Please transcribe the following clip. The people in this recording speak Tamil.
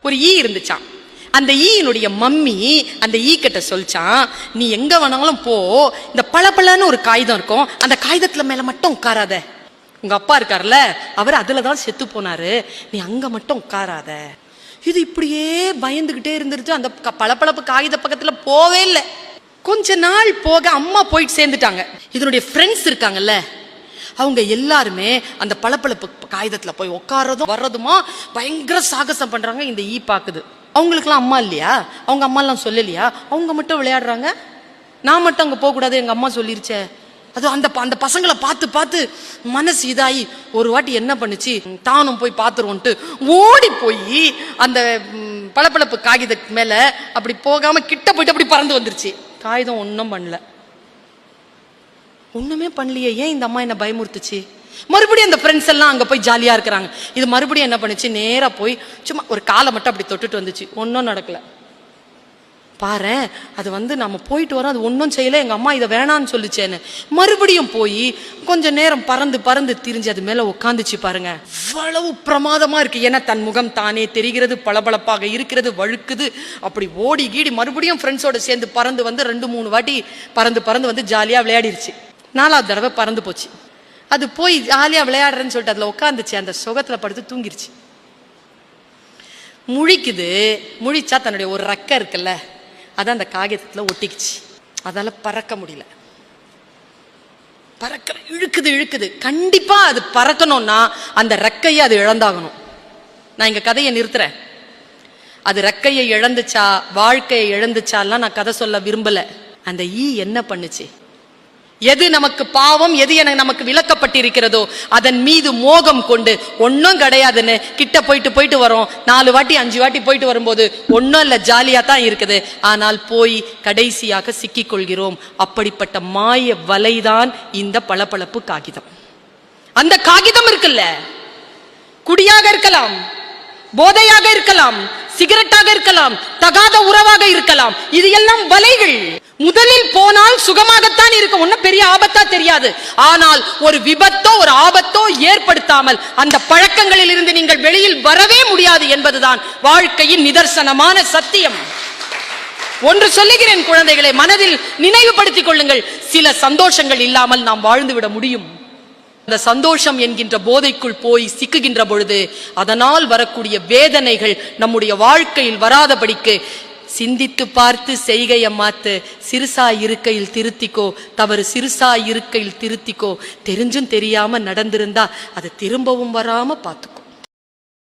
ஒரு ஈ இருந்துச்சான். அந்த ஈயினுடைய மம்மி அந்த ஈ கிட்ட சொல்லிச்சான், நீ எங்க வேணாலும் போ, இந்த பளபளன்னு ஒரு காகிதம் இருக்கும், அந்த காகிதத்துல மேல மட்டும் உட்காராத. உங்க அப்பா இருக்காருல்ல, அவர் அதுலதான் செத்து போனாரு, நீ அங்க மட்டும் உட்காராத. இது இப்படியே பயந்துகிட்டே இருந்துருச்சு. அந்த பளபளப்பு காகித பக்கத்துல போவே இல்லை. கொஞ்ச நாள் போக அம்மா போயிட்டு சேர்ந்துட்டாங்க. இதனுடைய ஃப்ரெண்ட்ஸ் இருக்காங்கல்ல, அவங்க எல்லாருமே அந்த பளபளப்பு காகிதத்துல போய் உட்காரதும் வர்றதுமா பயங்கர சாகசம் பண்றாங்க. இந்த ஈ பாக்குது. அவங்களுக்குலாம் அம்மா இல்லையா, அவங்க அம்மா எல்லாம் சொல்லலையா, அவங்க மட்டும் விளையாடுறாங்க, நான் மட்டும் அங்க போக கூடாது, எங்க அம்மா சொல்லிருச்சே. அது அந்த பசங்களை பார்த்து பார்த்து மனசு இதாகி ஒரு வாட்டி என்ன பண்ணுச்சு, தானும் போய் பார்த்துருவோன்ட்டு ஓடி போய் அந்த பளபளப்பு காகித மேல அப்படி போகாம கிட்ட போயிட்டு அப்படி பறந்து வந்துருச்சு. காகிதம் ஒன்றும் பண்ணல, ஒண்ணுமே பண்ணலையே. ஏன் இந்த அம்மா என்ன பயமுறுத்துச்சு? மறுபடியும் அந்த ஃப்ரெண்ட்ஸ் எல்லாம் அங்க போய் ஜாலியா இருக்கிறாங்க. இது மறுபடியும் என்ன பண்ணுச்சு, நேரா போய் சும்மா ஒரு காலை மட்டும் அப்படி தொட்டுட்டு வந்துச்சு. ஒன்னும் நடக்கல. பாரு, அது நம்ம போயிட்டு வரோம், அது ஒன்றும் செய்யல, எங்க அம்மா இதை வேணான்னு சொல்லிச்சேன்னு மறுபடியும் போய் கொஞ்ச நேரம் பறந்து பறந்து திரிஞ்சு அது மேல உட்காந்துச்சு. பாருங்க, இவ்வளவு பிரமாதமா இருக்கு. ஏன்னா தன் முகம் தானே தெரிகிறது, பளபளப்பாக இருக்கிறது, வழுக்குது. அப்படி ஓடி கீடி மறுபடியும் ஃப்ரெண்ட்ஸோட சேர்ந்து பறந்து வந்து 2-3 வாட்டி பறந்து பறந்து வந்து ஜாலியா விளையாடிருச்சு. 4வது தடவை பறந்து போச்சு. அது போய் ஜாலியா விளையாடுறேன்னு சொல்லிட்டு அதுல உட்காந்துச்சு. அந்த சுகத்துல படுத்து தூங்கிருச்சு. முழிக்குது. முழிச்சா தன்னுடைய ஒரு ரெக்கை இருக்குல்ல, அதான் அந்த காகிதத்துல ஒட்டிக்குச்சு. அதால பறக்க முடியல. பறக்க இழுக்குது. கண்டிப்பா அது பறக்கணும்னா அந்த ரெக்கையை அது இழந்தாகணும். நான் இங்க கதையை நிறுத்துறேன். அது ரெக்கையை இழந்துச்சா வாழ்க்கையை இழந்துச்சாலாம் நான் கதை சொல்ல விரும்பல. அந்த ஈ என்ன பண்ணுச்சு, எது நமக்கு பாவம், எது நமக்கு விளக்கப்பட்டிருக்கிறதோ அதன் மீது மோகம் கொண்டு ஒன்னும் கிடையாதுன்னு கிட்ட போயிட்டு வரோம். 4 வாட்டி 5 வாட்டி போயிட்டு வரும்போது ஒன்னும் இல்ல, ஜாலியா தான் இருக்குது. ஆனால் போய் கடைசியாக சிக்கிக் கொள்கிறோம். அப்படிப்பட்ட மாய வலைதான் இந்த பளபளப்பு காகிதம். அந்த காகிதம் இருக்குல்ல, குடியாக இருக்கலாம், போதையாக இருக்கலாம், சிகரெட்டாக இருக்கலாம், தகாத உறவாக இருக்கலாம், இது எல்லாம் வலைகள். முதலில் போனால் சுகமாகத்தான் இருக்கும், ஒன்னும் பெரிய ஆபத்தா தெரியாது. ஆனால் ஒரு விபத்தோ ஒரு ஆபத்தோ ஏற்படுத்தாமல் அந்த பழக்கங்களில் இருந்து நீங்கள் வெளியில் வரவே முடியாது என்பதுதான் வாழ்க்கையின் நிதர்சனமான சத்தியம். ஒன்று சொல்லுகிறேன் குழந்தைகளை, மனதில் நினைவுபடுத்திக் கொள்ளுங்கள், சில சந்தோஷங்கள் இல்லாமல் நாம் வாழ்ந்துவிட முடியும். அந்த சந்தோஷம் என்கின்ற போதைக்குள் போய் சிக்குகின்ற பொழுது அதனால் வரக்கூடிய வேதனைகள் நம்முடைய வாழ்க்கையில் வராதபடிக்கு சிந்தித்து பார்த்து செய்கையை மாத்து. சிறுசா இருக்கையில் திருத்திக்கோ, தவறு சிறுசா இருக்கையில் திருத்திக்கோ. தெரிஞ்சும் தெரியாம நடந்திருந்தா அது திரும்பவும் வராம பார்த்துக்கோ.